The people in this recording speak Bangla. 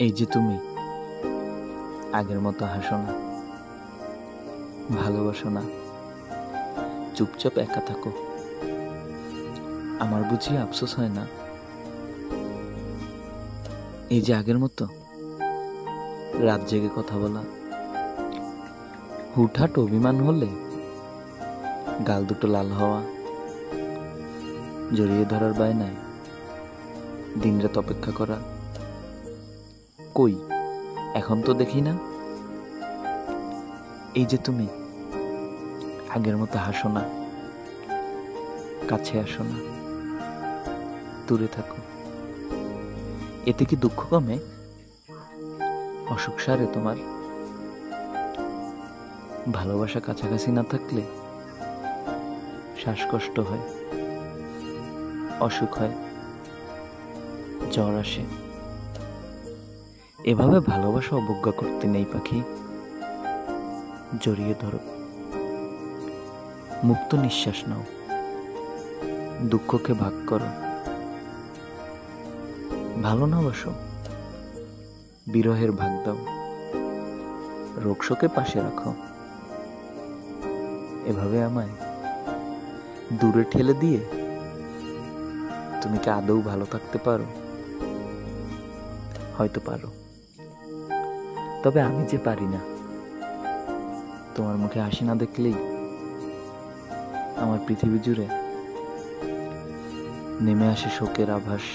এই যে তুমি আগের মতো হাসো না, ভালোবাসো না, চুপচাপ একা থাকো। আমার বুঝি আফসোস হয় না? এই যে আগের মতো রাত জেগে কথা বলা, হুটহাট অভিমান হলে গাল দুটো লাল হওয়া, জড়িয়ে ধরার বায়নায় দিনরাত অপেক্ষা করা, কই এখন তো দেখি না। এই যে তুমি আগের মতো হাসো না, কাছে আসো না, দূরে থাকো। এতে কি দুঃখ কমে? অসুখ সারে তোমার? ভালোবাসা কাছাকাছি না থাকলে শ্বাসকষ্ট হয়, অসুখ হয়, জ্বর আসে। এভাবে ভালোবাসা অবজ্ঞা করতে নেই পাখি। জড়িয়ে ধরো, মুক্ত নিঃশ্বাস নাও, দুঃখকে ভাগ করো। ভালো না বাসো, বিরহের ভাগ দাও, রোগশোকে পাশে রাখো। এভাবে আমায় দূরে ঠেলে দিয়ে তুমি কি আদৌ ভালো থাকতে পারো? হয়তো পারো, তবে আমি যে পারি না। তোমার মুখে হাসি না দেখলেই আমার পৃথিবী জুড়ে নেমে আসে শোকের আভাস।